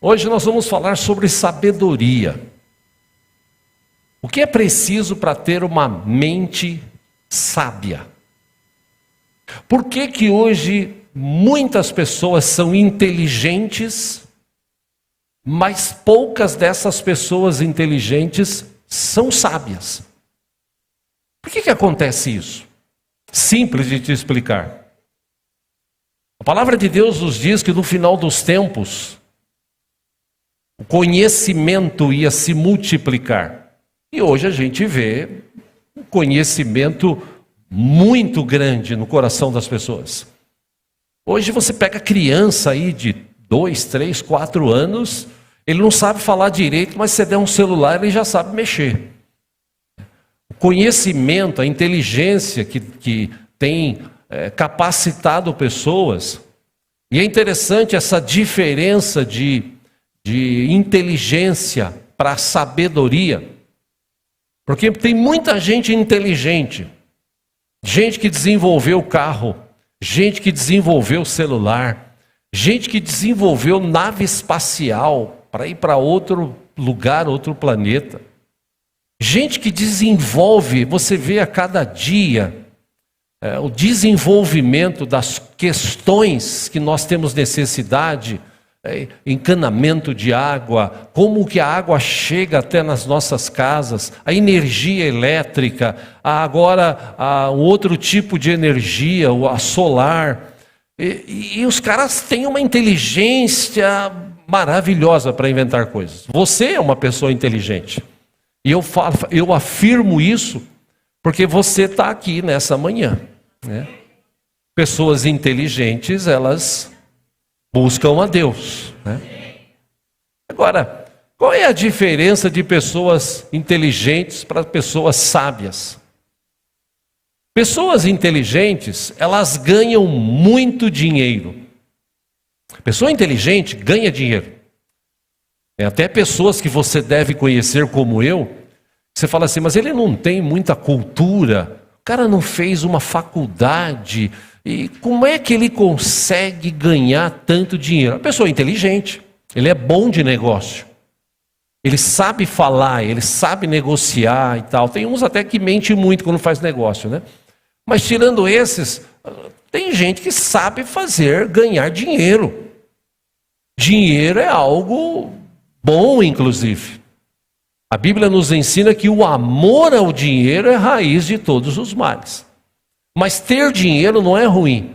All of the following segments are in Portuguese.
Hoje nós vamos falar sobre sabedoria. O que é preciso para ter uma mente sábia? Por que que hoje muitas pessoas são inteligentes, mas poucas dessas pessoas inteligentes são sábias? Por que que acontece isso? Simples de te explicar. A palavra de Deus nos diz que no final dos tempos, o conhecimento ia se multiplicar. E hoje a gente vê um conhecimento muito grande no coração das pessoas. Hoje você pega criança aí de 2, 3, 4 anos, ele não sabe falar direito, mas se você der um celular ele já sabe mexer. O conhecimento, a inteligência que tem capacitado pessoas, e é interessante essa diferença de inteligência para sabedoria, porque tem muita gente inteligente, gente que desenvolveu o carro, gente que desenvolveu o celular, gente que desenvolveu nave espacial para ir para outro lugar, outro planeta, gente que desenvolve, você vê a cada dia, o desenvolvimento das questões que nós temos necessidade, encanamento de água, como que a água chega até nas nossas casas, a energia elétrica, agora um outro tipo de energia, a solar, e os caras têm uma inteligência maravilhosa para inventar coisas. Você é uma pessoa inteligente, e eu afirmo isso porque você está aqui nessa manhã, né? Pessoas inteligentes, elas buscam a Deus, né? Agora, qual é a diferença de pessoas inteligentes para pessoas sábias? Pessoas inteligentes, elas ganham muito dinheiro. Pessoa inteligente ganha dinheiro. Até pessoas que você deve conhecer como eu, você fala assim, mas ele não tem muita cultura, o cara não fez uma faculdade, e como é que ele consegue ganhar tanto dinheiro? A pessoa é inteligente, ele é bom de negócio, ele sabe falar, ele sabe negociar e tal. Tem uns até que mente muito quando faz negócio, né? Mas tirando esses, tem gente que sabe ganhar dinheiro. Dinheiro é algo bom, inclusive. A Bíblia nos ensina que o amor ao dinheiro é raiz de todos os males. Mas ter dinheiro não é ruim.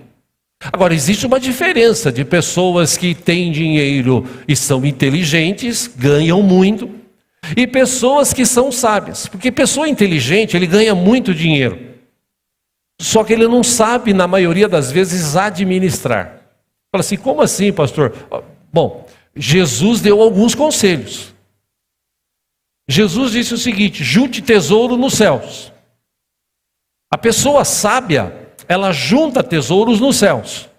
Agora, existe uma diferença de pessoas que têm dinheiro e são inteligentes, ganham muito, e pessoas que são sábias. Porque pessoa inteligente, ele ganha muito dinheiro. Só que ele não sabe, na maioria das vezes, administrar. Fala assim, como assim, pastor? Bom, Jesus deu alguns conselhos. Jesus disse o seguinte, junte tesouro nos céus. A pessoa sábia, ela junta tesouros nos céus.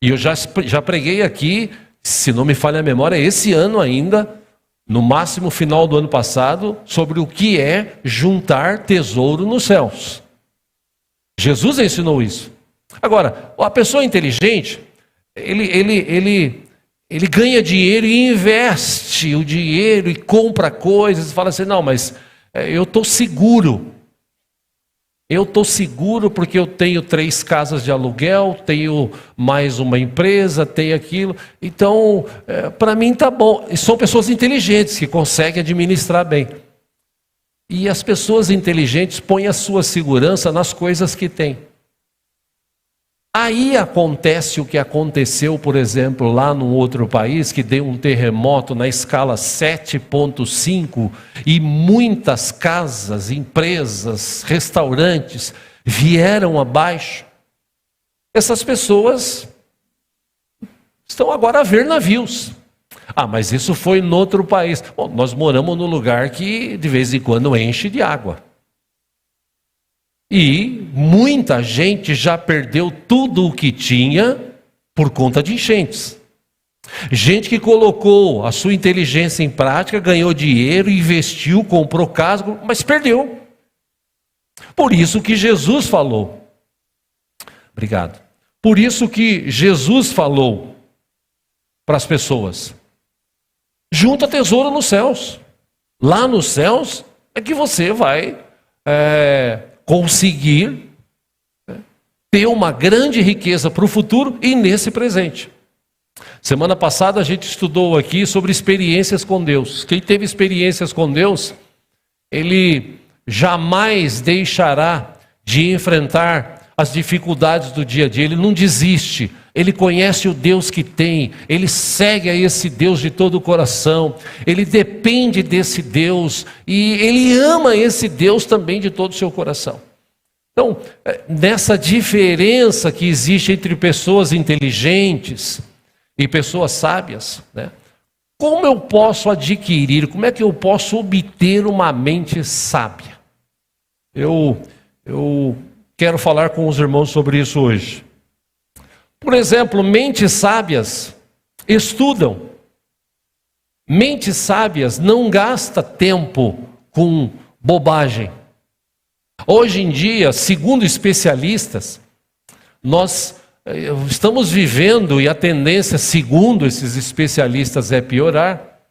E eu já preguei aqui, se não me falha a memória, esse ano ainda, no máximo final do ano passado, sobre o que é juntar tesouro nos céus. Jesus ensinou isso. Agora, a pessoa inteligente, ele ganha dinheiro e investe o dinheiro e compra coisas e fala assim, não, mas eu estou seguro. Eu estou seguro porque eu tenho 3 casas de aluguel, tenho mais uma empresa, tenho aquilo. Então, para mim está bom. E são pessoas inteligentes que conseguem administrar bem. E as pessoas inteligentes põem a sua segurança nas coisas que têm. Aí acontece o que aconteceu, por exemplo, lá num outro país, que deu um terremoto na escala 7,5 e muitas casas, empresas, restaurantes vieram abaixo. Essas pessoas estão agora a ver navios. Ah, mas isso foi em outro país. Bom, nós moramos num lugar que de vez em quando enche de água. E muita gente já perdeu tudo o que tinha por conta de enchentes. Gente que colocou a sua inteligência em prática, ganhou dinheiro, investiu, comprou casa, mas perdeu. Por isso que Jesus falou. Obrigado. Por isso que Jesus falou para as pessoas. Junta tesouro nos céus. Lá nos céus é que você vai conseguir ter uma grande riqueza para o futuro e nesse presente. Semana passada a gente estudou aqui sobre experiências com Deus. Quem teve experiências com Deus, ele jamais deixará de enfrentar as dificuldades do dia a dia. Ele não desiste. Ele conhece o Deus que tem. Ele segue a esse Deus de todo o coração. Ele depende desse Deus. E ele ama esse Deus também de todo o seu coração. Então, nessa diferença que existe entre pessoas inteligentes e pessoas sábias, né? Como eu posso adquirir, como é que eu posso obter uma mente sábia? Eu quero falar com os irmãos sobre isso hoje. Por exemplo, mentes sábias estudam. Mentes sábias não gastam tempo com bobagem. Hoje em dia, segundo especialistas, nós estamos vivendo, e a tendência, segundo esses especialistas, é piorar.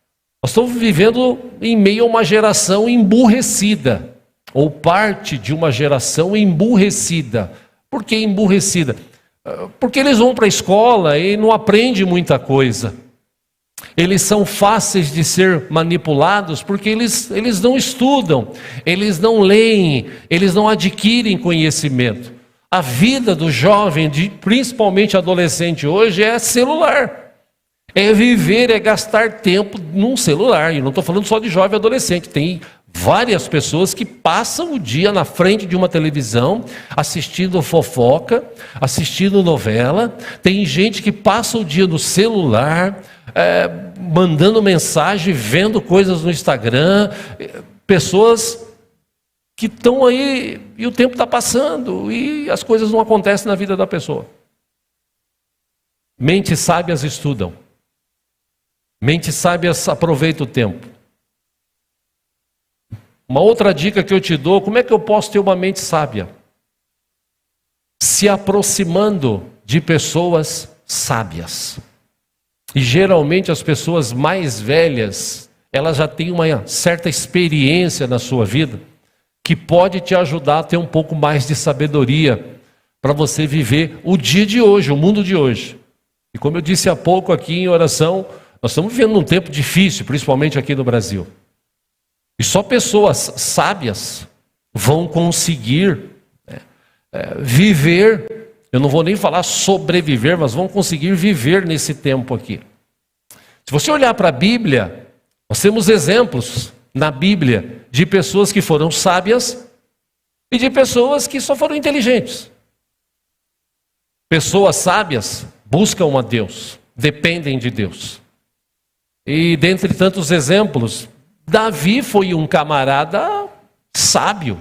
Nós estamos vivendo em meio a uma geração emburrecida, ou parte de uma geração emburrecida. Por que emburrecida? Porque eles vão para a escola e não aprendem muita coisa. Eles são fáceis de ser manipulados porque eles não estudam, eles não leem, eles não adquirem conhecimento. A vida do jovem, principalmente adolescente hoje, é celular. É viver, é gastar tempo num celular. E não estou falando só de jovem e adolescente. Tem várias pessoas que passam o dia na frente de uma televisão, assistindo fofoca, assistindo novela. Tem gente que passa o dia no celular, mandando mensagem, vendo coisas no Instagram. Pessoas que estão aí e o tempo está passando e as coisas não acontecem na vida da pessoa. Mentes sábias estudam. Mentes sábias aproveitam o tempo. Uma outra dica que eu te dou, como é que eu posso ter uma mente sábia? Se aproximando de pessoas sábias. E geralmente as pessoas mais velhas, elas já têm uma certa experiência na sua vida, que pode te ajudar a ter um pouco mais de sabedoria para você viver o dia de hoje, o mundo de hoje. E como eu disse há pouco aqui em oração, nós estamos vivendo um tempo difícil, principalmente aqui no Brasil. E só pessoas sábias vão conseguir viver, eu não vou nem falar sobreviver, mas vão conseguir viver nesse tempo aqui. Se você olhar para a Bíblia, nós temos exemplos na Bíblia de pessoas que foram sábias e de pessoas que só foram inteligentes. Pessoas sábias buscam a Deus, dependem de Deus. E dentre tantos exemplos, Davi foi um camarada sábio.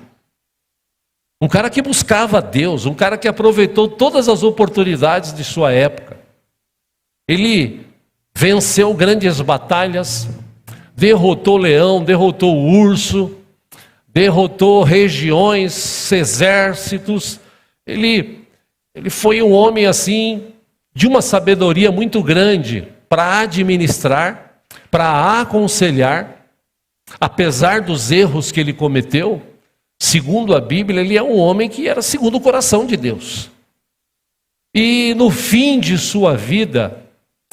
Um cara que buscava a Deus, um cara que aproveitou todas as oportunidades de sua época. Ele venceu grandes batalhas, derrotou leão, derrotou urso, derrotou regiões, exércitos. Ele foi um homem assim, de uma sabedoria muito grande para administrar, para aconselhar. Apesar dos erros que ele cometeu, segundo a Bíblia, ele é um homem que era segundo o coração de Deus. E no fim de sua vida,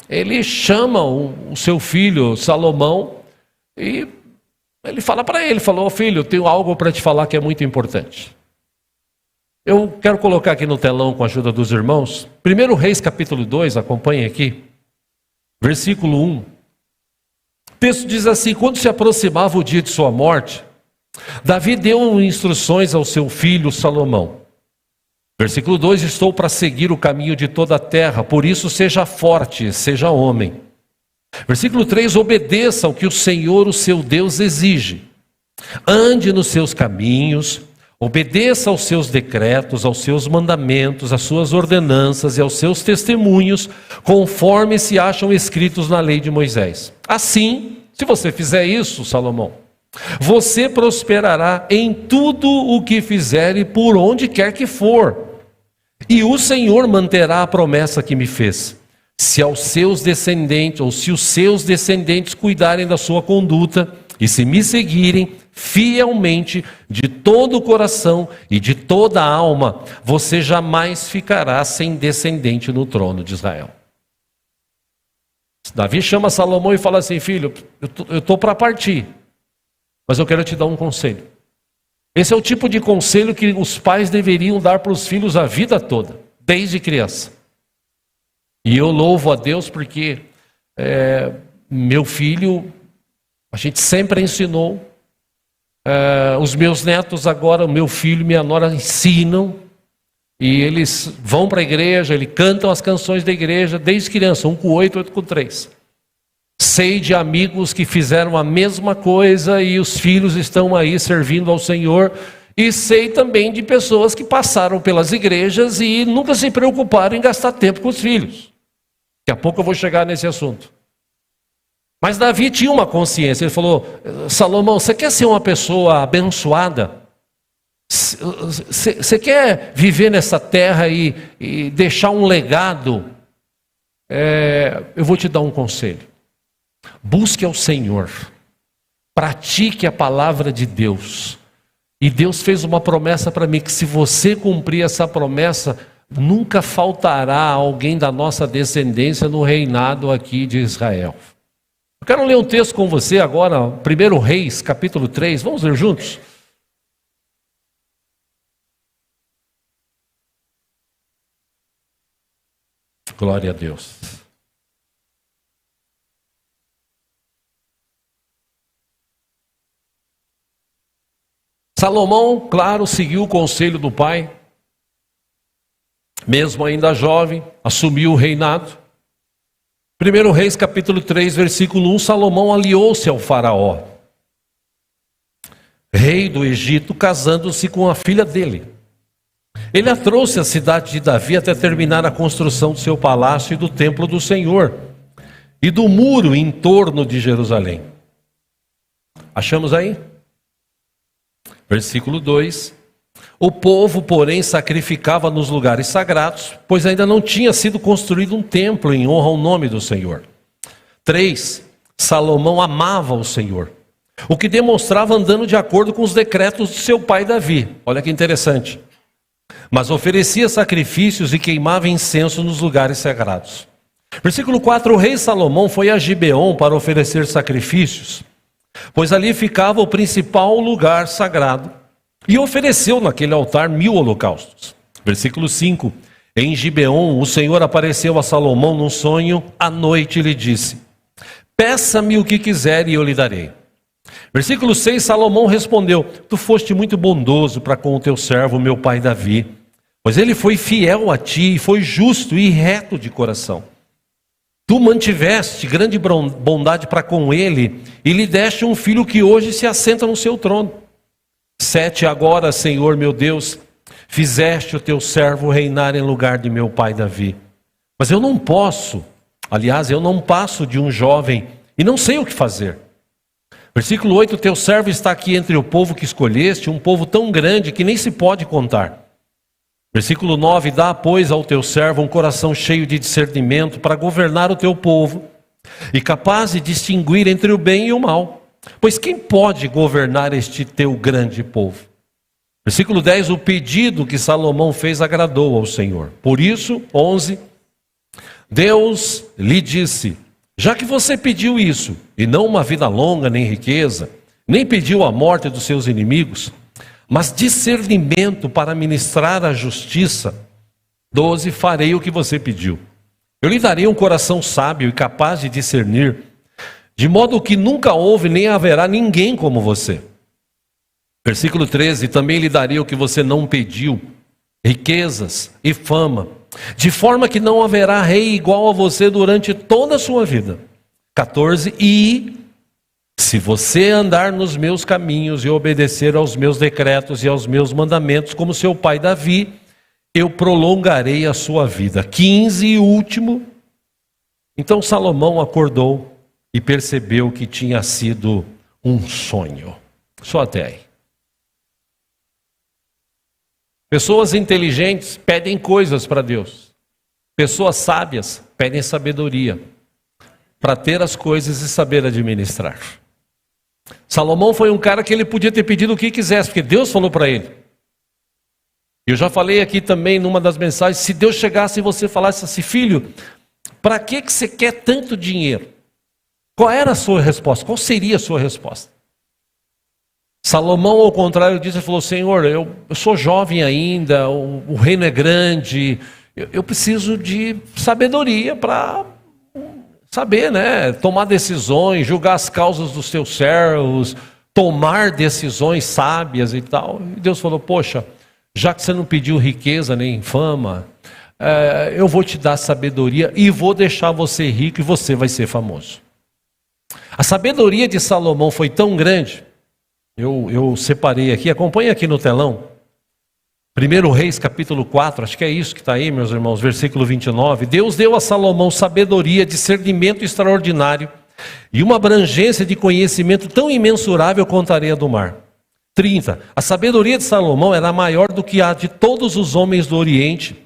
ele chama o seu filho Salomão e ele fala para ele, falou: filho, eu tenho algo para te falar que é muito importante. Eu quero colocar aqui no telão com a ajuda dos irmãos, 1 Reis capítulo 2, acompanhe aqui, versículo 1. O texto diz assim: quando se aproximava o dia de sua morte, Davi deu instruções ao seu filho Salomão. Versículo 2: estou para seguir o caminho de toda a terra, por isso seja forte, seja homem. Versículo 3: obedeça ao que o Senhor, o seu Deus, exige. Ande nos seus caminhos, obedeça aos seus decretos, aos seus mandamentos, às suas ordenanças e aos seus testemunhos, conforme se acham escritos na lei de Moisés. Assim, se você fizer isso, Salomão, você prosperará em tudo o que fizer e por onde quer que for. E o Senhor manterá a promessa que me fez. se aos seus descendentes, ou se os seus descendentes cuidarem da sua conduta e se me seguirem fielmente de todo o coração e de toda a alma, você jamais ficará sem descendente no trono de Israel. Davi chama Salomão e fala assim: filho, eu estou para partir, mas eu quero te dar um conselho. Esse é o tipo de conselho que os pais deveriam dar para os filhos a vida toda, desde criança. E eu louvo a Deus porque meu filho, a gente sempre ensinou, os meus netos agora, o meu filho e minha nora ensinam, e eles vão para a igreja, eles cantam as canções da igreja desde criança, um com 8, outro com 3. Sei de amigos que fizeram a mesma coisa e os filhos estão aí servindo ao Senhor. E sei também de pessoas que passaram pelas igrejas e nunca se preocuparam em gastar tempo com os filhos. Daqui a pouco eu vou chegar nesse assunto. Mas Davi tinha uma consciência. Ele falou: Salomão, você quer ser uma pessoa abençoada? Você quer viver nessa terra e deixar um legado? Eu vou te dar um conselho. Busque ao Senhor, pratique a palavra de Deus, e Deus fez uma promessa para mim, que se você cumprir essa promessa, nunca faltará alguém da nossa descendência no reinado aqui de Israel. Eu quero ler um texto com você agora, 1 Reis, capítulo 3, vamos ler juntos? Glória a Deus. Salomão, claro, seguiu o conselho do pai, mesmo ainda jovem, assumiu o reinado. 1 Reis capítulo 3, versículo 1, Salomão aliou-se ao faraó, rei do Egito, casando-se com a filha dele. Ele a trouxe à cidade de Davi até terminar a construção do seu palácio e do templo do Senhor, e do muro em torno de Jerusalém. Achamos aí? Versículo 2, o povo, porém, sacrificava nos lugares sagrados, pois ainda não tinha sido construído um templo em honra ao nome do Senhor. 3, Salomão amava o Senhor, o que demonstrava andando de acordo com os decretos de seu pai Davi. Olha que interessante. Mas oferecia sacrifícios e queimava incenso nos lugares sagrados. Versículo 4, o rei Salomão foi a Gibeon para oferecer sacrifícios, pois ali ficava o principal lugar sagrado, e ofereceu naquele altar 1000 holocaustos. Versículo 5, em Gibeon o Senhor apareceu a Salomão num sonho, à noite lhe disse: peça-me o que quiser e eu lhe darei. Versículo 6, Salomão respondeu: tu foste muito bondoso para com o teu servo, meu pai Davi, pois ele foi fiel a ti e foi justo e reto de coração. Tu mantiveste grande bondade para com ele e lhe deste um filho que hoje se assenta no seu trono. 7, agora, Senhor meu Deus, fizeste o teu servo reinar em lugar de meu pai Davi. Mas eu não posso, aliás, eu não passo de um jovem e não sei o que fazer. Versículo 8, teu servo está aqui entre o povo que escolheste, um povo tão grande que nem se pode contar. Versículo 9, dá, pois, ao teu servo um coração cheio de discernimento para governar o teu povo e capaz de distinguir entre o bem e o mal. Pois quem pode governar este teu grande povo? Versículo 10, o pedido que Salomão fez agradou ao Senhor. Por isso, 11, Deus lhe disse: já que você pediu isso, e não uma vida longa, nem riqueza, nem pediu a morte dos seus inimigos, mas discernimento para ministrar a justiça, 12, farei o que você pediu. Eu lhe darei um coração sábio e capaz de discernir, de modo que nunca houve nem haverá ninguém como você. Versículo 13, também lhe darei o que você não pediu, riquezas e fama, de forma que não haverá rei igual a você durante toda a sua vida. 14, e se você andar nos meus caminhos e obedecer aos meus decretos e aos meus mandamentos, como seu pai Davi, eu prolongarei a sua vida. 15 e último, então Salomão acordou e percebeu que tinha sido um sonho. Só até aí. Pessoas inteligentes pedem coisas para Deus. Pessoas sábias pedem sabedoria para ter as coisas e saber administrar. Salomão foi um cara que ele podia ter pedido o que quisesse, porque Deus falou para ele. Eu já falei aqui também numa das mensagens, se Deus chegasse e você falasse assim, filho, para que você quer tanto dinheiro? Qual era a sua resposta? Qual seria a sua resposta? Salomão, ao contrário disso, ele falou, Senhor, eu sou jovem ainda, o reino é grande, eu preciso de sabedoria para saber, né? Tomar decisões, julgar as causas dos teus servos, tomar decisões sábias e tal. E Deus falou, poxa, já que você não pediu riqueza nem fama, eu vou te dar sabedoria e vou deixar você rico e você vai ser famoso. A sabedoria de Salomão foi tão grande, eu separei aqui, acompanha aqui no telão, 1 Reis capítulo 4, acho que é isso que está aí, meus irmãos, versículo 29. Deus deu a Salomão sabedoria, discernimento extraordinário e uma abrangência de conhecimento tão imensurável quanto a areia do mar. 30. A sabedoria de Salomão era maior do que a de todos os homens do Oriente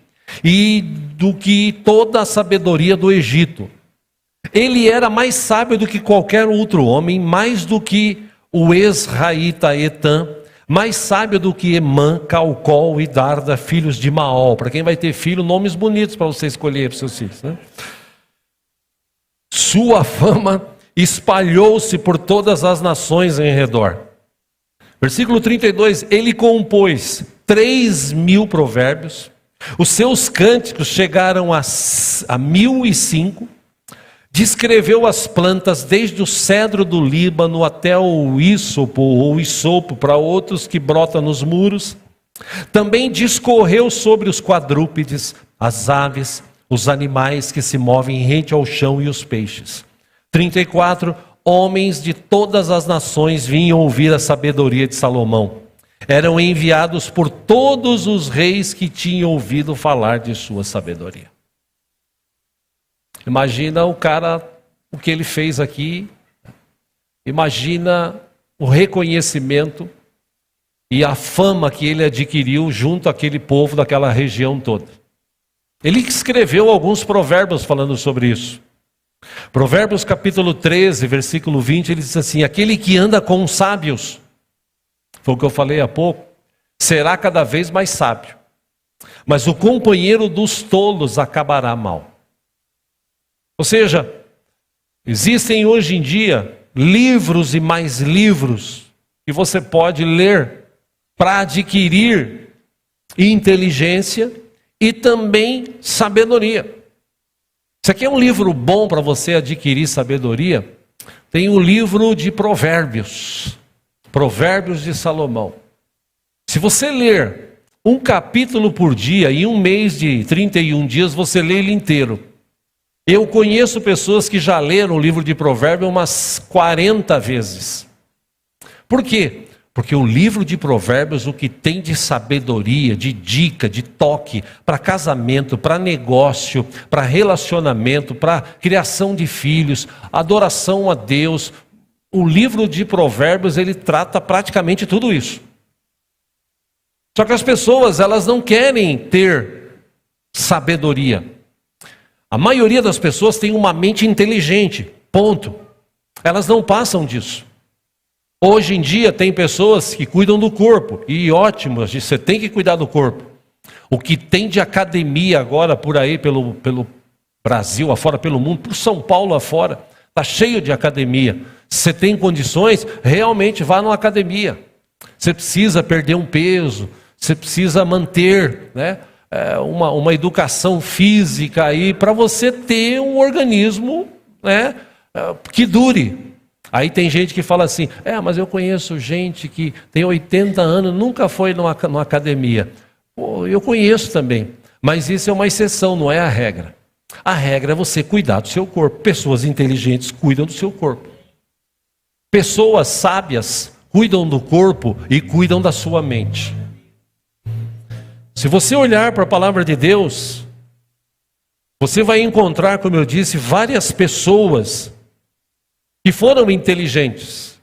e do que toda a sabedoria do Egito. Ele era mais sábio do que qualquer outro homem, mais do que o ex-raíta Etan, mais sábio do que Emã, Calcol e Darda, filhos de Maol. Para quem vai ter filho, nomes bonitos para você escolher para os seus filhos, né? Sua fama espalhou-se por todas as nações em redor. Versículo 32, ele compôs 3.000 provérbios, os seus cânticos chegaram a 1.005, descreveu as plantas desde o cedro do Líbano até o ísopo ou isopo para outros que brotam nos muros. Também discorreu sobre os quadrúpedes, as aves, os animais que se movem rente ao chão e os peixes. 34, homens de todas as nações vinham ouvir a sabedoria de Salomão. Eram enviados por todos os reis que tinham ouvido falar de sua sabedoria. Imagina o cara, o que ele fez aqui, imagina o reconhecimento e a fama que ele adquiriu junto àquele povo daquela região toda. Ele escreveu alguns provérbios falando sobre isso. Provérbios capítulo 13, versículo 20, ele diz assim, aquele que anda com os sábios, foi o que eu falei há pouco, será cada vez mais sábio, mas o companheiro dos tolos acabará mal. Ou seja, existem hoje em dia livros e mais livros que você pode ler para adquirir inteligência e também sabedoria. Isso aqui é um livro bom para você adquirir sabedoria. Tem o livro de Provérbios, Provérbios de Salomão. Se você ler um capítulo por dia, em um mês de 31 dias, você lê ele inteiro. Eu conheço pessoas que já leram o livro de Provérbios umas 40 vezes. Por quê? Porque o livro de Provérbios, o que tem de sabedoria, de dica, de toque, para casamento, para negócio, para relacionamento, para criação de filhos, adoração a Deus, o livro de Provérbios, ele trata praticamente tudo isso. Só que as pessoas, elas não querem ter sabedoria. A maioria das pessoas tem uma mente inteligente, ponto. Elas não passam disso. Hoje em dia tem pessoas que cuidam do corpo, e ótimo, você tem que cuidar do corpo. O que tem de academia agora por aí, pelo Brasil afora, pelo mundo, por São Paulo afora, está cheio de academia. Se você tem condições, realmente vá numa academia. Você precisa perder um peso, você precisa manter, né, uma educação física aí para você ter um organismo, né, que dure. Aí tem gente que fala assim, mas eu conheço gente que tem 80 anos, nunca foi numa academia. Pô, eu conheço também, mas isso é uma exceção, não é a regra. A regra é você cuidar do seu corpo. Pessoas inteligentes cuidam do seu corpo. Pessoas sábias cuidam do corpo e cuidam da sua mente. Se você olhar para a palavra de Deus, você vai encontrar, como eu disse, várias pessoas que foram inteligentes,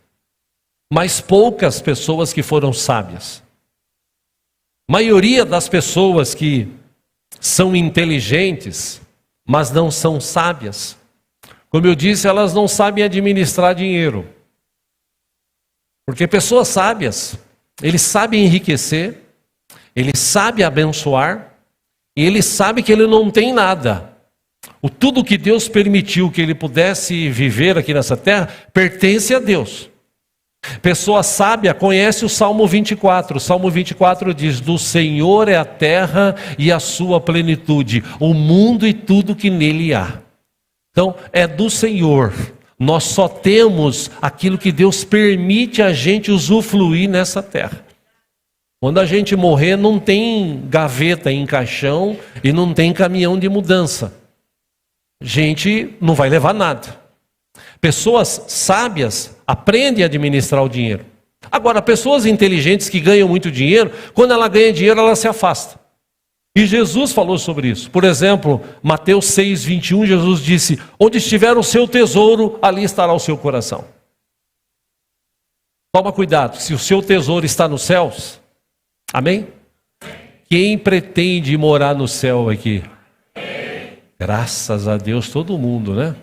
mas poucas pessoas que foram sábias. A maioria das pessoas que são inteligentes, mas não são sábias. Como eu disse, elas não sabem administrar dinheiro. Porque pessoas sábias, eles sabem enriquecer, eles sabem abençoar, e eles sabem que ele não tem nada. Tudo que Deus permitiu que ele pudesse viver aqui nessa terra, pertence a Deus. Pessoa sábia conhece o Salmo 24. O Salmo 24 diz: do Senhor é a terra e a sua plenitude, o mundo e tudo que nele há. Então, é do Senhor. Nós só temos aquilo que Deus permite a gente usufruir nessa terra. Quando a gente morrer, não tem gaveta em caixão e não tem caminhão de mudança. A gente não vai levar nada. Pessoas sábias aprendem a administrar o dinheiro. Agora, pessoas inteligentes que ganham muito dinheiro, quando ela ganha dinheiro, ela se afasta. E Jesus falou sobre isso. Por exemplo, Mateus 6:21, Jesus disse: onde estiver o seu tesouro, ali estará o seu coração. Toma cuidado, se o seu tesouro está nos céus, amém? Quem pretende morar no céu aqui? Graças a Deus, todo mundo, né?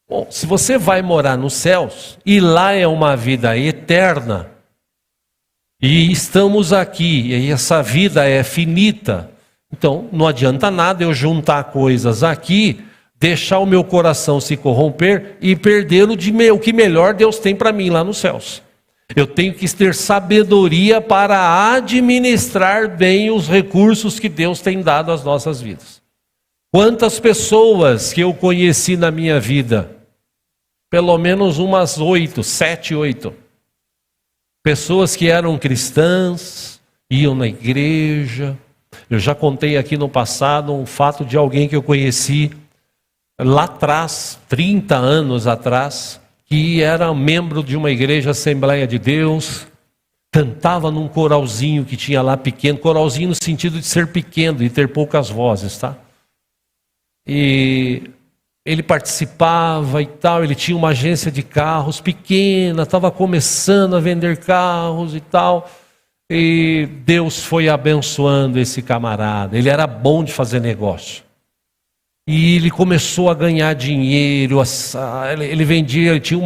Bom, se você vai morar nos céus, e lá é uma vida eterna, e estamos aqui, e essa vida é finita, então não adianta nada eu juntar coisas aqui, deixar o meu coração se corromper e perder o que melhor Deus tem para mim lá nos céus. Eu tenho que ter sabedoria para administrar bem os recursos que Deus tem dado às nossas vidas. Quantas pessoas que eu conheci na minha vida? Pelo menos umas 7, 8. Pessoas que eram cristãs, iam na igreja. Eu já contei aqui no passado um fato de alguém que eu conheci lá atrás, 30 anos atrás, que era membro de uma igreja Assembleia de Deus, cantava num coralzinho que tinha lá pequeno, coralzinho no sentido de ser pequeno e ter poucas vozes, tá? E ele participava e tal, ele tinha uma agência de carros pequena, estava começando a vender carros e tal, e Deus foi abençoando esse camarada. Ele era bom de fazer negócio, e ele começou a ganhar dinheiro. Ele vendia, ele tinha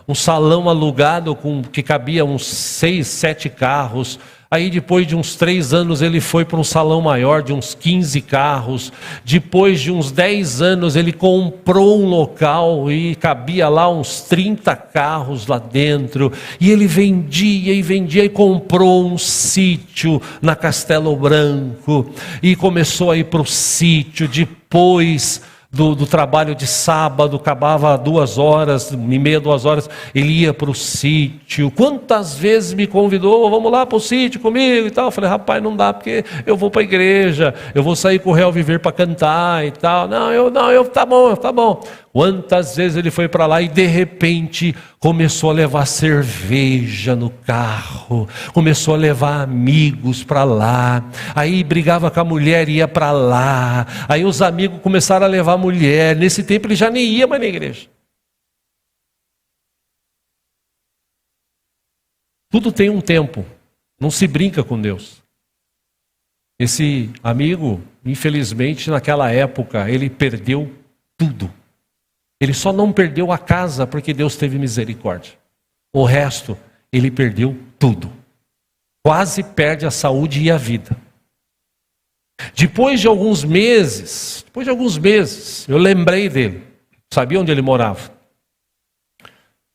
um salão alugado que cabia uns 6, 7 carros. Aí depois de uns 3 anos ele foi para um salão maior de uns 15 carros. Depois de uns 10 anos ele comprou um local e cabia lá uns 30 carros lá dentro. E ele vendia e comprou um sítio na Castelo Branco. E começou a ir para o sítio. Depois do trabalho de sábado, acabava 2h30, 2 horas, ele ia para o sítio. Quantas vezes me convidou: vamos lá para o sítio comigo e tal. Eu falei: rapaz, não dá, porque eu vou para a igreja, eu vou sair com o Real Viver para cantar e tal. Tá bom. Quantas vezes ele foi para lá e de repente começou a levar cerveja no carro, começou a levar amigos para lá, aí brigava com a mulher e ia para lá, aí os amigos começaram a levar a mulher. Nesse tempo ele já nem ia mais na igreja. Tudo tem um tempo, não se brinca com Deus. Esse amigo, infelizmente, naquela época, ele perdeu tudo. Ele só não perdeu a casa porque Deus teve misericórdia. O resto, ele perdeu tudo. Quase perde a saúde e a vida. Depois de alguns meses, eu lembrei dele. Sabia onde ele morava?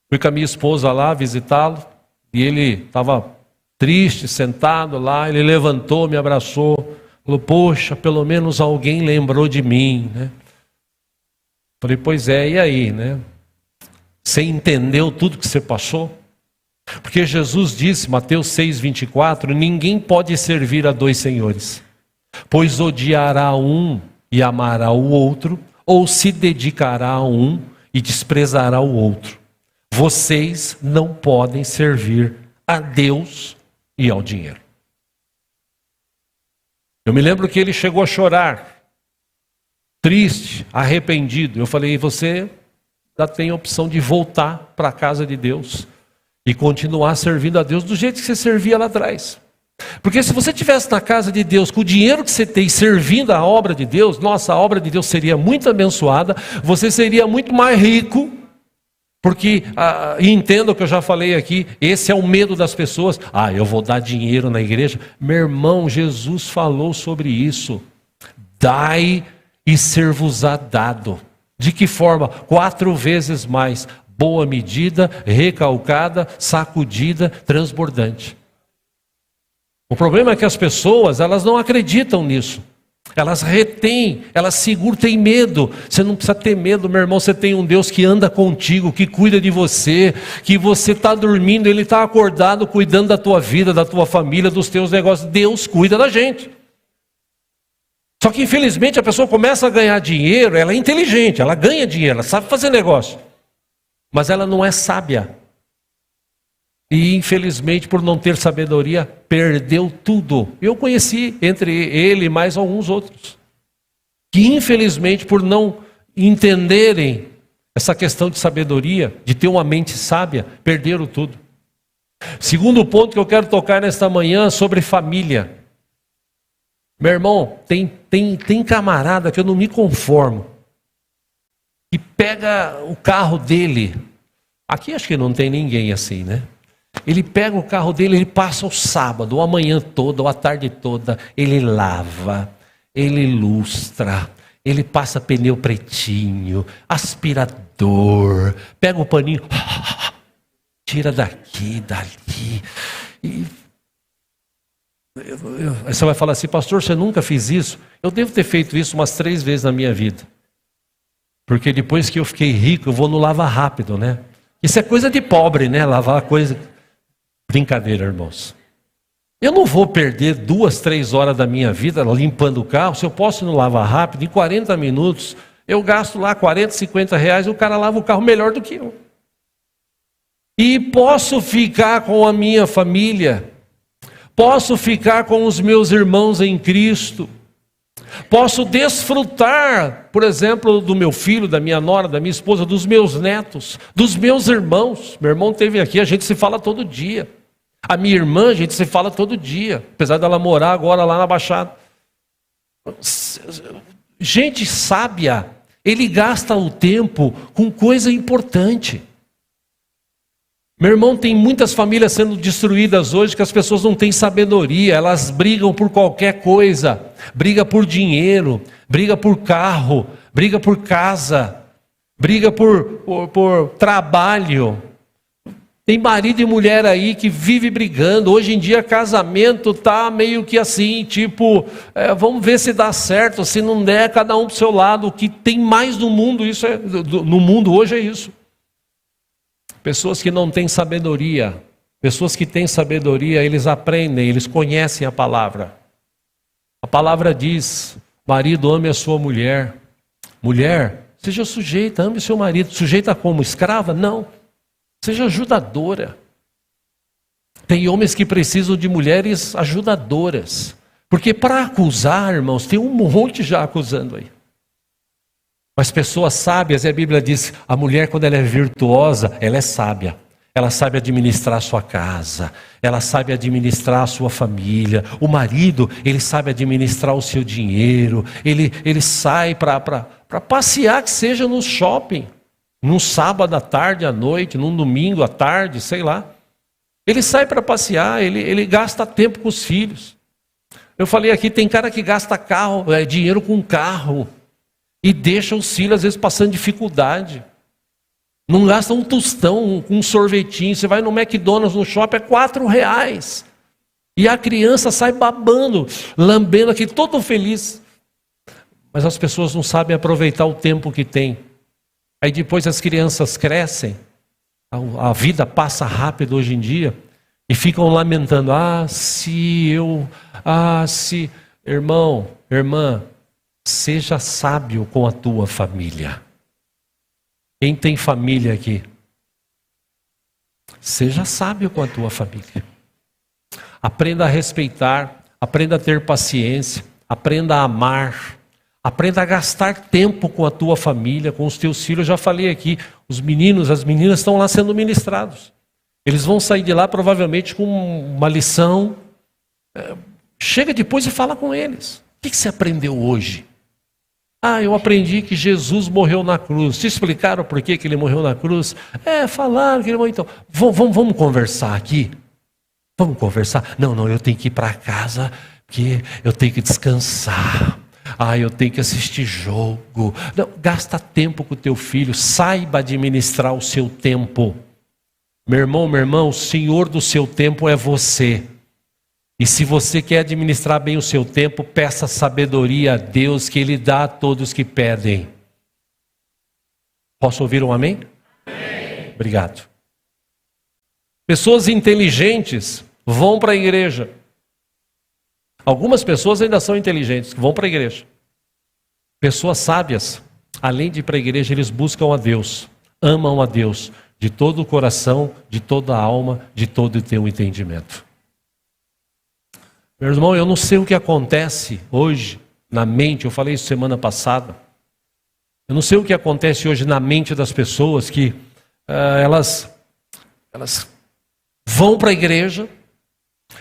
Fui com a minha esposa lá visitá-lo e ele estava triste, sentado lá. Ele levantou, me abraçou, falou: poxa, pelo menos alguém lembrou de mim, né? Falei: pois é, e aí, né? Você entendeu tudo que você passou? Porque Jesus disse, Mateus 6:24, ninguém pode servir a 2 senhores, pois odiará um e amará o outro, ou se dedicará a um e desprezará o outro. Vocês não podem servir a Deus e ao dinheiro. Eu me lembro que ele chegou a chorar, triste, arrependido. Eu falei: você já tem a opção de voltar para a casa de Deus e continuar servindo a Deus do jeito que você servia lá atrás. Porque se você estivesse na casa de Deus, com o dinheiro que você tem, servindo a obra de Deus, nossa, a obra de Deus seria muito abençoada, você seria muito mais rico, porque, entenda o que eu já falei aqui, esse é o medo das pessoas. Eu vou dar dinheiro na igreja. Meu irmão, Jesus falou sobre isso. Dai e ser-vos-á dado. De que forma? 4 vezes mais. Boa medida, recalcada, sacudida, transbordante. O problema é que as pessoas, elas não acreditam nisso. Elas retêm, elas seguram, têm medo. Você não precisa ter medo, meu irmão. Você tem um Deus que anda contigo, que cuida de você, que você está dormindo, Ele está acordado, cuidando da tua vida, da tua família, dos teus negócios. Deus cuida da gente. Só que infelizmente a pessoa começa a ganhar dinheiro, ela é inteligente, ela ganha dinheiro, ela sabe fazer negócio. Mas ela não é sábia. E infelizmente, por não ter sabedoria, perdeu tudo. Eu conheci entre ele e mais alguns outros, que infelizmente, por não entenderem essa questão de sabedoria, de ter uma mente sábia, perderam tudo. Segundo ponto que eu quero tocar nesta manhã, sobre família. Meu irmão, tem camarada que eu não me conformo, que pega o carro dele, aqui acho que não tem ninguém assim, né? Ele pega o carro dele, ele passa o sábado, ou a manhã toda, ou a tarde toda, ele lava, ele lustra, ele passa pneu pretinho, aspirador, pega o paninho, tira daqui, dali. E você vai falar assim, pastor, você nunca fez isso? Eu devo ter feito isso umas 3 vezes na minha vida. Porque depois que eu fiquei rico, eu vou no lava rápido, né? Isso é coisa de pobre, né? Lavar coisa... Brincadeira, irmãos. Eu não vou perder 2, 3 horas da minha vida limpando o carro. Se eu posso ir no lava rápido, em 40 minutos, eu gasto lá 40, 50 reais e o cara lava o carro melhor do que eu. E posso ficar com a minha família, posso ficar com os meus irmãos em Cristo, posso desfrutar, por exemplo, do meu filho, da minha nora, da minha esposa, dos meus netos, dos meus irmãos. Meu irmão esteve aqui, a gente se fala todo dia. A minha irmã, a gente se fala todo dia, apesar dela morar agora lá na Baixada. Gente sábia, ele gasta o tempo com coisa importante. Meu irmão, tem muitas famílias sendo destruídas hoje que as pessoas não têm sabedoria, elas brigam por qualquer coisa, briga por dinheiro, briga por carro, briga por casa, briga por trabalho. Tem marido e mulher aí que vive brigando. Hoje em dia casamento está meio que assim, tipo, vamos ver se dá certo, se não der, cada um para o seu lado. O que tem mais no mundo, no mundo hoje é isso. Pessoas que não têm sabedoria, pessoas que têm sabedoria, eles aprendem, eles conhecem a palavra. A palavra diz, marido, ame a sua mulher. Mulher, seja sujeita, ame o seu marido. Sujeita como? Escrava? Não. Seja ajudadora. Tem homens que precisam de mulheres ajudadoras. Porque para acusar, irmãos, tem um monte já acusando aí. Mas pessoas sábias, e a Bíblia diz, a mulher quando ela é virtuosa, ela é sábia. Ela sabe administrar a sua casa, ela sabe administrar a sua família. O marido, ele sabe administrar o seu dinheiro, ele sai para passear, que seja no shopping, num sábado à tarde, à noite, num domingo à tarde, sei lá. Ele sai para passear, ele gasta tempo com os filhos. Eu falei aqui, tem cara que gasta dinheiro com carro, e deixa os filhos às vezes passando dificuldade. Não gasta um tostão, um sorvetinho. Você vai no McDonald's, no shopping, é R$4. E a criança sai babando, lambendo aqui, todo feliz. Mas as pessoas não sabem aproveitar o tempo que tem. Aí depois as crianças crescem, a vida passa rápido hoje em dia, e ficam lamentando, irmão, irmã, seja sábio com a tua família. Quem tem família aqui? Seja sábio com a tua família. Aprenda a respeitar, aprenda a ter paciência, aprenda a amar, aprenda a gastar tempo com a tua família, com os teus filhos. Eu já falei aqui, os meninos, as meninas estão lá sendo ministrados. Eles vão sair de lá provavelmente com uma lição, chega depois e fala com eles. O que você aprendeu hoje? Eu aprendi que Jesus morreu na cruz. Te explicaram por que ele morreu na cruz? Falaram que ele morreu. Então, vamos conversar aqui? Vamos conversar? Não, eu tenho que ir para casa, porque eu tenho que descansar. Eu tenho que assistir jogo. Não, gasta tempo com o teu filho. Saiba administrar o seu tempo. Meu irmão, o Senhor do seu tempo é você. E se você quer administrar bem o seu tempo, peça sabedoria a Deus, que Ele dá a todos que pedem. Posso ouvir um amém? Amém. Obrigado. Pessoas inteligentes vão para a igreja. Algumas pessoas ainda são inteligentes, vão para a igreja. Pessoas sábias, além de ir para a igreja, eles buscam a Deus, amam a Deus, de todo o coração, de toda a alma, de todo o teu entendimento. Meu irmão, eu não sei o que acontece hoje na mente, eu falei isso semana passada. Eu não sei o que acontece hoje na mente das pessoas que elas vão para a igreja,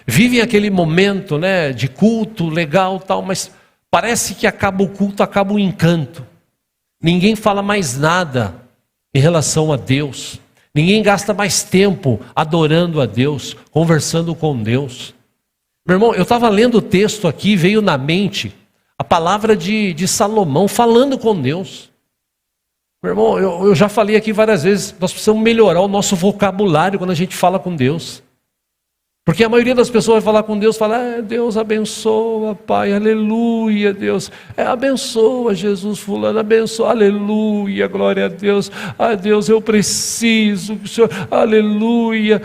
vivem aquele momento, né, de culto legal, tal, mas parece que acaba o culto, acaba o encanto. Ninguém fala mais nada em relação a Deus. Ninguém gasta mais tempo adorando a Deus, conversando com Deus. Meu irmão, eu estava lendo o texto aqui, veio na mente a palavra de Salomão falando com Deus. Meu irmão, eu já falei aqui várias vezes, nós precisamos melhorar o nosso vocabulário quando a gente fala com Deus. Porque a maioria das pessoas vai falar com Deus, fala, Deus abençoa, Pai, aleluia, Deus. Abençoa, Jesus, fulano, abençoa, aleluia, glória a Deus. Deus, eu preciso, Senhor, aleluia.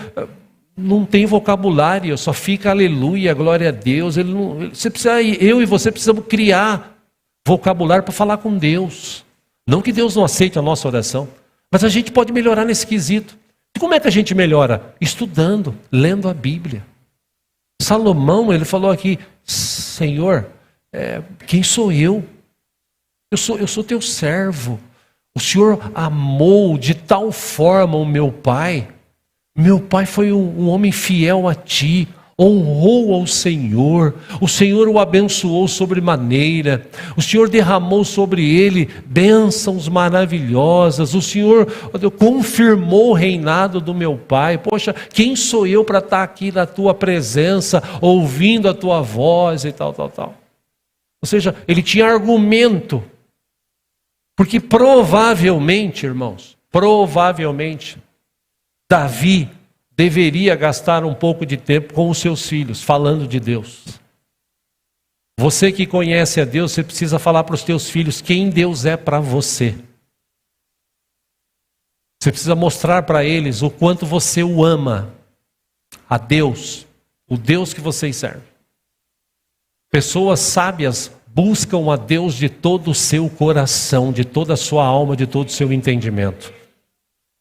Não tem vocabulário, só fica aleluia, glória a Deus. Eu e você precisamos criar vocabulário para falar com Deus. Não que Deus não aceite a nossa oração, mas a gente pode melhorar nesse quesito. E como é que a gente melhora? Estudando, lendo a Bíblia. Salomão, ele falou aqui, Senhor, quem sou eu? Eu sou teu servo. O Senhor amou de tal forma o meu pai. Meu pai foi um homem fiel a ti, honrou ao Senhor, o Senhor o abençoou sobremaneira, o Senhor derramou sobre ele bênçãos maravilhosas, o Senhor confirmou o reinado do meu pai. Poxa, quem sou eu para estar aqui na tua presença, ouvindo a tua voz e tal. Ou seja, ele tinha argumento, porque provavelmente, irmãos, Davi deveria gastar um pouco de tempo com os seus filhos, falando de Deus. Você que conhece a Deus, você precisa falar para os teus filhos quem Deus é para você. Você precisa mostrar para eles o quanto você o ama, a Deus, o Deus que vocês servem. Pessoas sábias buscam a Deus de todo o seu coração, de toda a sua alma, de todo o seu entendimento.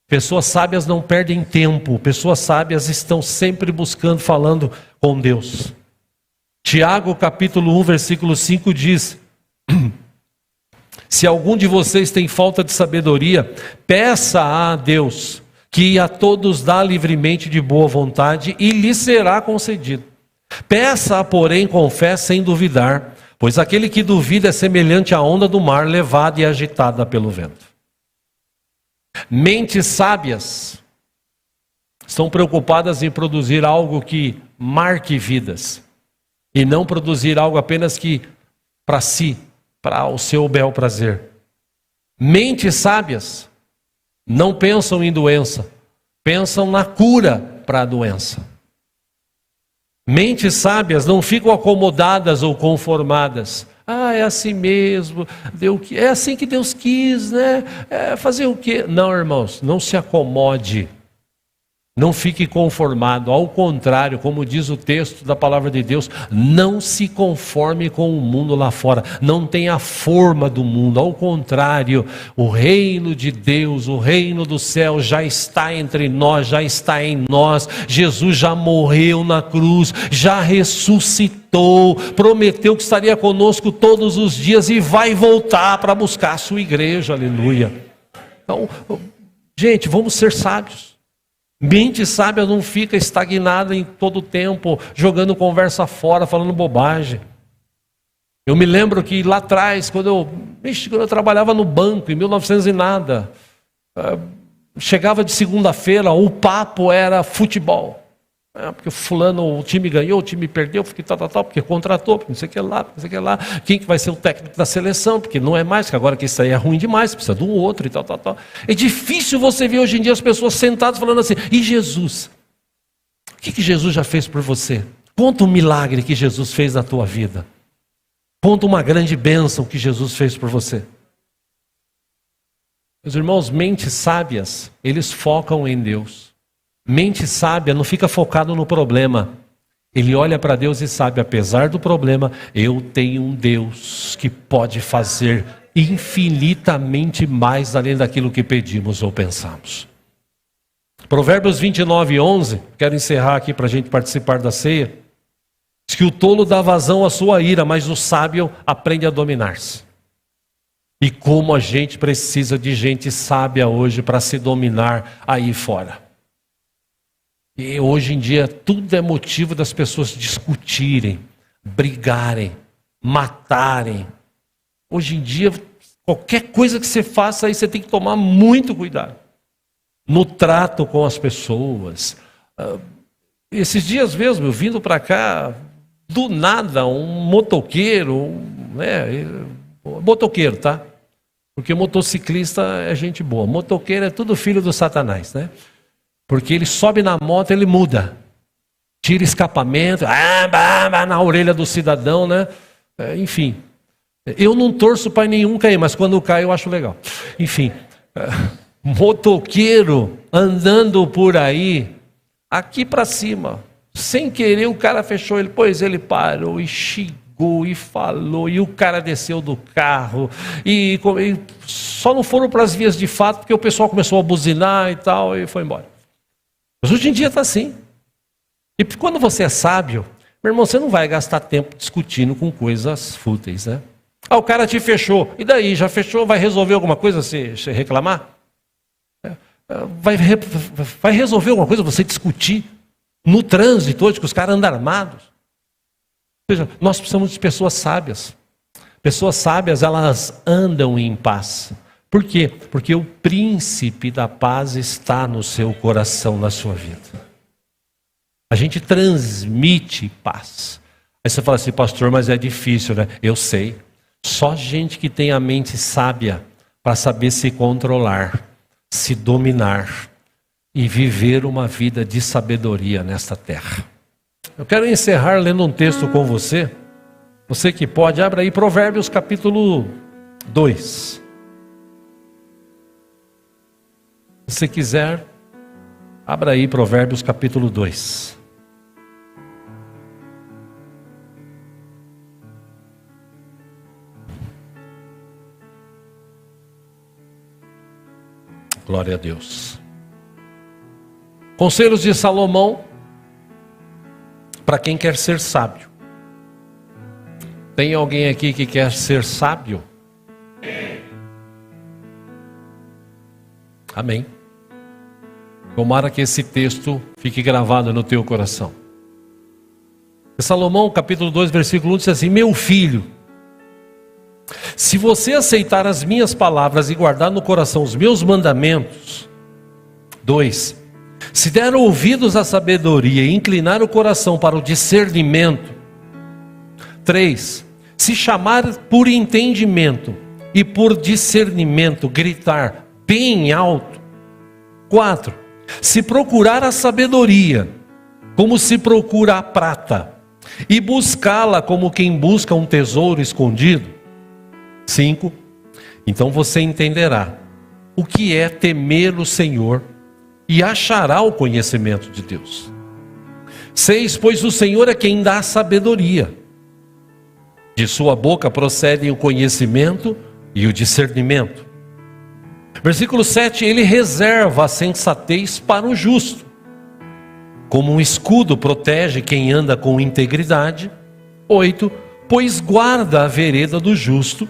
Pessoas sábias não perdem tempo, pessoas sábias estão sempre buscando, falando com Deus. Tiago capítulo 1, versículo 5 diz, se algum de vocês tem falta de sabedoria, peça a Deus, que a todos dá livremente de boa vontade e lhe será concedido. Peça, porém, com fé sem duvidar, pois aquele que duvida é semelhante à onda do mar, levada e agitada pelo vento. Mentes sábias estão preocupadas em produzir algo que marque vidas e não produzir algo apenas que para si, para o seu bel prazer. Mentes sábias não pensam em doença, pensam na cura para a doença. Mentes sábias não ficam acomodadas ou conformadas. É assim mesmo, é assim que Deus quis, né? Fazer o quê? Não, irmãos, não se acomode, não fique conformado. Ao contrário, como diz o texto da palavra de Deus, não se conforme com o mundo lá fora, não tenha a forma do mundo. Ao contrário, o reino de Deus, o reino do céu já está entre nós, já está em nós. Jesus já morreu na cruz, já ressuscitou, prometeu que estaria conosco todos os dias e vai voltar para buscar a sua igreja, aleluia. Então, gente, vamos ser sábios. Mente sábia não fica estagnada em todo o tempo, jogando conversa fora, falando bobagem. Eu me lembro que lá atrás, quando eu trabalhava no banco, em 1900 e nada, chegava de segunda-feira, o papo era futebol. Porque fulano, o time ganhou, o time perdeu, porque tal, porque contratou, porque não sei o que lá. Quem que vai ser o técnico da seleção, porque não é mais, que agora que isso aí é ruim demais, precisa de um outro e tal. É difícil você ver hoje em dia as pessoas sentadas falando assim, e Jesus? O que Jesus já fez por você? Conta um milagre que Jesus fez na tua vida. Conta uma grande bênção que Jesus fez por você. Meus irmãos, mentes sábias, eles focam em Deus. Mente sábia não fica focado no problema. Ele olha para Deus e sabe, apesar do problema, eu tenho um Deus que pode fazer infinitamente mais além daquilo que pedimos ou pensamos. Provérbios 29:11, quero encerrar aqui para a gente participar da ceia. Diz que o tolo dá vazão à sua ira, mas o sábio aprende a dominar-se. E como a gente precisa de gente sábia hoje para se dominar aí fora. E hoje em dia tudo é motivo das pessoas discutirem, brigarem, matarem. Hoje em dia, qualquer coisa que você faça aí, você tem que tomar muito cuidado. No trato com as pessoas. Esses dias mesmo, eu vindo para cá, do nada, um motoqueiro, motoqueiro, tá? Porque motociclista é gente boa. Motoqueiro é tudo filho do Satanás, né? Porque ele sobe na moto, ele muda. Tira escapamento, na orelha do cidadão, né? Enfim. Eu não torço para nenhum cair, mas quando cai eu acho legal. Enfim. Motoqueiro andando por aí, aqui para cima. Sem querer o cara fechou ele. Pois ele parou e xingou e falou. E o cara desceu do carro. E só não foram para as vias de fato, porque o pessoal começou a buzinar e tal, e foi embora. Mas hoje em dia está assim. E quando você é sábio, meu irmão, você não vai gastar tempo discutindo com coisas fúteis, né? O cara te fechou. E daí? Já fechou? Vai resolver alguma coisa você reclamar? Vai resolver alguma coisa você discutir no trânsito hoje, que os caras andam armados? Ou seja, nós precisamos de pessoas sábias. Pessoas sábias, elas andam em paz. Por quê? Porque o príncipe da paz está no seu coração, na sua vida. A gente transmite paz. Aí você fala assim, pastor, mas é difícil, né? Eu sei. Só gente que tem a mente sábia para saber se controlar, se dominar e viver uma vida de sabedoria nesta terra. Eu quero encerrar lendo um texto com você. Você que pode, abra aí Provérbios capítulo 2. Se você quiser, abra aí Provérbios capítulo 2. Glória a Deus. Conselhos de Salomão para quem quer ser sábio. Tem alguém aqui que quer ser sábio? Amém. Tomara que esse texto fique gravado no teu coração. Salomão, capítulo 2, versículo 1, diz assim: meu filho, se você aceitar as minhas palavras e guardar no coração os meus mandamentos. 2. Se der ouvidos à sabedoria e inclinar o coração para o discernimento. 3. Se chamar por entendimento e por discernimento gritar bem alto. 4. Se procurar a sabedoria, como se procura a prata, e buscá-la como quem busca um tesouro escondido. 5. Então você entenderá o que é temer o Senhor e achará o conhecimento de Deus. 6. Pois o Senhor é quem dá sabedoria. De sua boca procedem o conhecimento e o discernimento. Versículo 7, ele reserva a sensatez para o justo. Como um escudo protege quem anda com integridade. 8, pois guarda a vereda do justo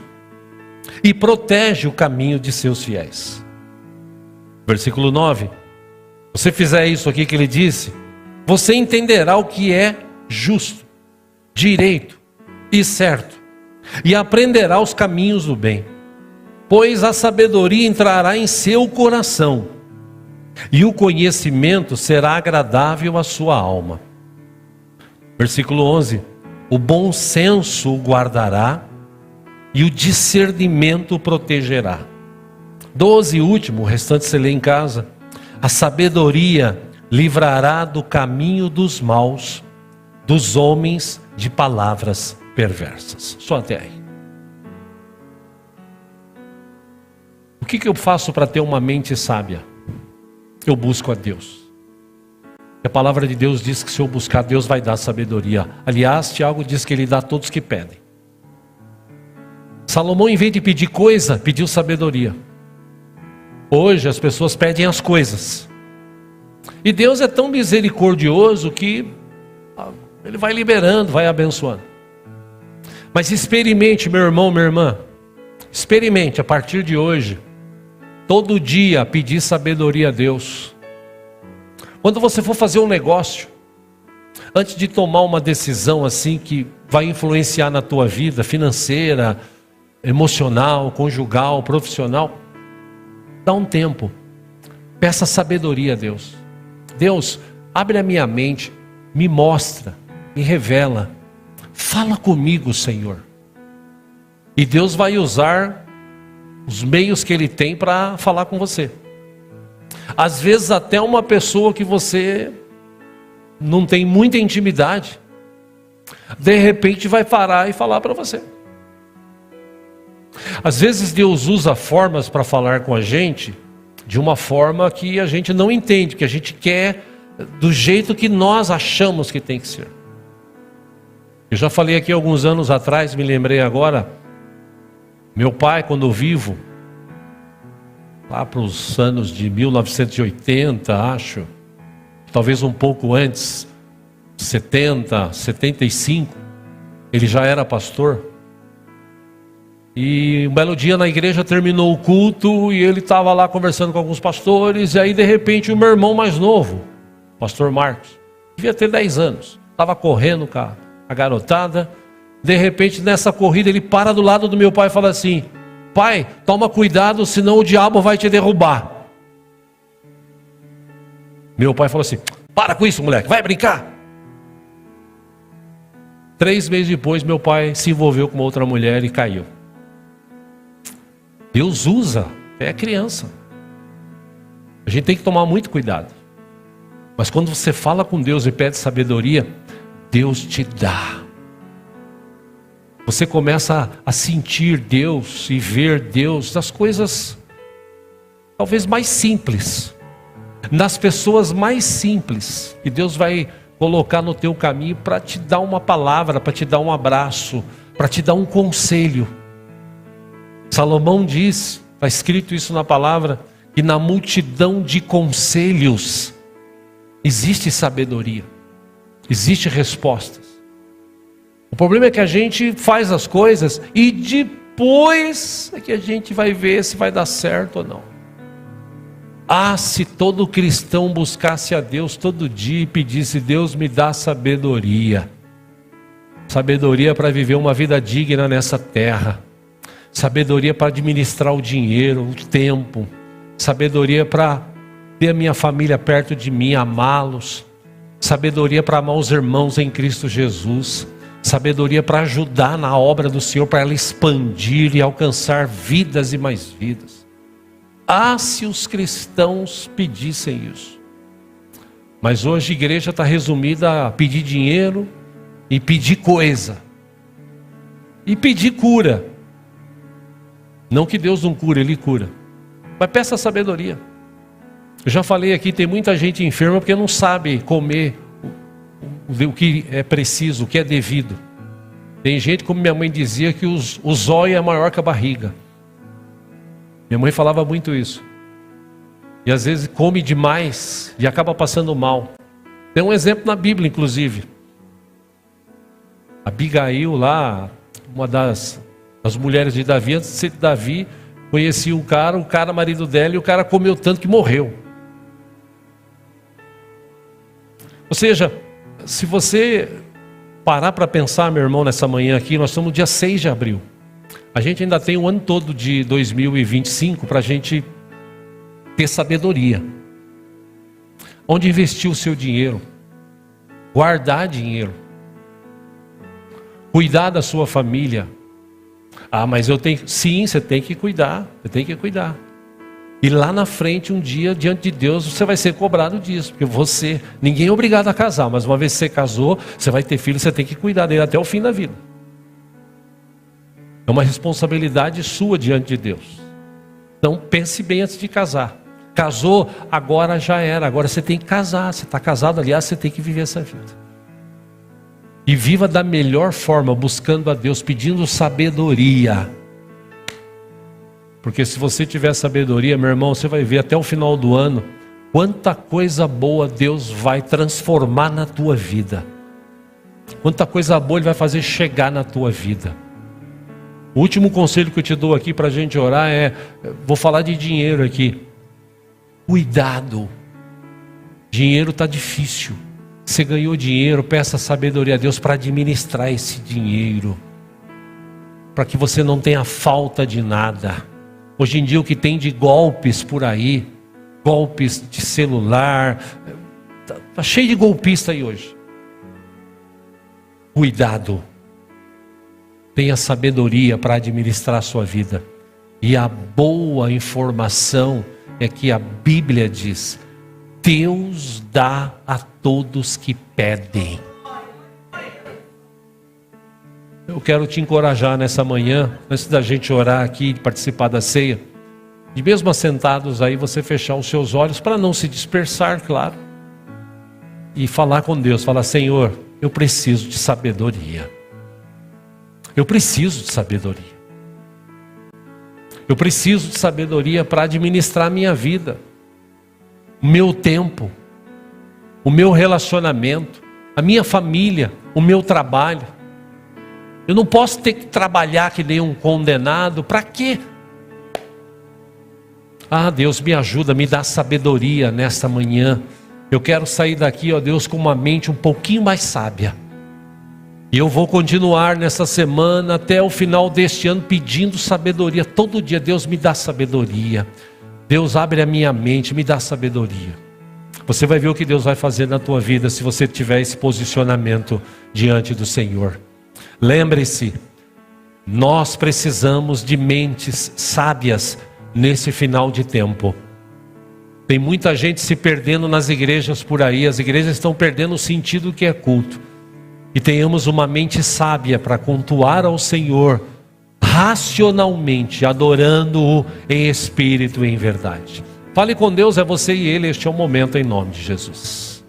e protege o caminho de seus fiéis. Versículo 9, você fizer isso aqui que ele disse, você entenderá o que é justo, direito e certo, e aprenderá os caminhos do bem. Pois a sabedoria entrará em seu coração, e o conhecimento será agradável à sua alma. Versículo 11: o bom senso o guardará, e o discernimento o protegerá. 12, último, o restante você lê em casa. A sabedoria livrará do caminho dos maus, dos homens de palavras perversas. Só até aí. O que eu faço para ter uma mente sábia? Eu busco a Deus. A palavra de Deus diz que se eu buscar, Deus vai dar sabedoria. Aliás, Tiago diz que ele dá a todos que pedem. Salomão, em vez de pedir coisa, pediu sabedoria. Hoje as pessoas pedem as coisas. E Deus é tão misericordioso que Ele vai liberando, vai abençoando. Mas experimente, meu irmão, minha irmã. Experimente a partir de hoje, todo dia pedir sabedoria a Deus. Quando você for fazer um negócio, antes de tomar uma decisão assim que vai influenciar na tua vida financeira, emocional, conjugal, profissional, dá um tempo. Peça sabedoria a Deus. Deus, abre a minha mente, me mostra, me revela. Fala comigo, Senhor. E Deus vai usar os meios que Ele tem para falar com você. Às vezes até uma pessoa que você não tem muita intimidade, de repente vai parar e falar para você. Às vezes Deus usa formas para falar com a gente, de uma forma que a gente não entende, que a gente quer do jeito que nós achamos que tem que ser. Eu já falei aqui alguns anos atrás, me lembrei agora, meu pai, quando vivo, lá para os anos de 1980, acho, talvez um pouco antes, 70, 75, ele já era pastor. E um belo dia na igreja terminou o culto e ele estava lá conversando com alguns pastores. E aí de repente o meu irmão mais novo, pastor Marcos, devia ter 10 anos, estava correndo com a garotada. De repente nessa corrida ele para do lado do meu pai e fala assim: pai, toma cuidado, senão o diabo vai te derrubar. Meu pai falou assim: para com isso, moleque, vai brincar. 3 meses depois meu pai se envolveu com uma outra mulher e caiu. Deus usa, é criança. A gente tem que tomar muito cuidado. Mas quando você fala com Deus e pede sabedoria, Deus te dá. Você começa a sentir Deus e ver Deus nas coisas talvez mais simples, nas pessoas mais simples, e Deus vai colocar no teu caminho para te dar uma palavra, para te dar um abraço, para te dar um conselho. Salomão diz, está escrito isso na palavra, que na multidão de conselhos existe sabedoria, existe respostas. O problema é que a gente faz as coisas e depois é que a gente vai ver se vai dar certo ou não. Ah, se todo cristão buscasse a Deus todo dia e pedisse: Deus, me dá sabedoria. Sabedoria para viver uma vida digna nessa terra. Sabedoria para administrar o dinheiro, o tempo. Sabedoria para ter a minha família perto de mim, amá-los. Sabedoria para amar os irmãos em Cristo Jesus. Sabedoria para ajudar na obra do Senhor, para ela expandir e alcançar vidas e mais vidas. Ah, se os cristãos pedissem isso. Mas hoje a igreja está resumida a pedir dinheiro e pedir coisa. E pedir cura. Não que Deus não cura, Ele cura. Mas peça sabedoria. Eu já falei aqui, tem muita gente enferma porque não sabe comer o que é preciso, o que é devido. Tem gente, como minha mãe dizia, que o zóio é maior que a barriga. Minha mãe falava muito isso. E às vezes come demais e acaba passando mal. Tem um exemplo na Bíblia, inclusive. Abigail lá, uma das mulheres de Davi, antes de ser Davi, conhecia o cara marido dela, e o cara comeu tanto que morreu. Ou seja, se você parar para pensar, meu irmão, nessa manhã aqui, nós estamos no dia 6 de abril. A gente ainda tem o ano todo de 2025 para a gente ter sabedoria. Onde investir o seu dinheiro? Guardar dinheiro. Cuidar da sua família. Ah, mas eu tenho... Sim, você tem que cuidar. Você tem que cuidar. E lá na frente, um dia, diante de Deus, você vai ser cobrado disso. Porque você... Ninguém é obrigado a casar, mas uma vez que você casou, você vai ter filho, você tem que cuidar dele até o fim da vida. É uma responsabilidade sua diante de Deus. Então pense bem antes de casar. Casou, agora já era. Agora você tem que casar. Você está casado, aliás, você tem que viver essa vida. E viva da melhor forma, buscando a Deus, pedindo sabedoria. Porque se você tiver sabedoria, meu irmão, você vai ver até o final do ano quanta coisa boa Deus vai transformar na tua vida. Quanta coisa boa Ele vai fazer chegar na tua vida. O último conselho que eu te dou aqui para a gente orar é, vou falar de dinheiro aqui. Cuidado. Dinheiro está difícil. Você ganhou dinheiro, peça sabedoria a Deus para administrar esse dinheiro. Para que você não tenha falta de nada. Hoje em dia o que tem de golpes por aí, golpes de celular, está cheio de golpista aí hoje. Cuidado. Tenha sabedoria para administrar a sua vida. E a boa informação é que a Bíblia diz: Deus dá a todos que pedem. Eu quero te encorajar nessa manhã, antes da gente orar aqui e participar da ceia, e mesmo assentados aí, você fechar os seus olhos para não se dispersar, claro, e falar com Deus, falar: Senhor, eu preciso de sabedoria. Eu preciso de sabedoria. Eu preciso de sabedoria para administrar a minha vida, o meu tempo, o meu relacionamento, a minha família, o meu trabalho. Eu não posso ter que trabalhar que nem um condenado. Para quê? Ah, Deus, me ajuda, me dá sabedoria nesta manhã. Eu quero sair daqui, ó Deus, com uma mente um pouquinho mais sábia. E eu vou continuar nessa semana até o final deste ano pedindo sabedoria. Todo dia, Deus, me dá sabedoria. Deus, abre a minha mente, me dá sabedoria. Você vai ver o que Deus vai fazer na tua vida se você tiver esse posicionamento diante do Senhor. Lembre-se, nós precisamos de mentes sábias nesse final de tempo. Tem muita gente se perdendo nas igrejas por aí. As igrejas estão perdendo o sentido do que é culto. E tenhamos uma mente sábia para cultuar ao Senhor racionalmente, adorando-o em espírito e em verdade. Fale com Deus, é você e Ele, este é o momento, em nome de Jesus.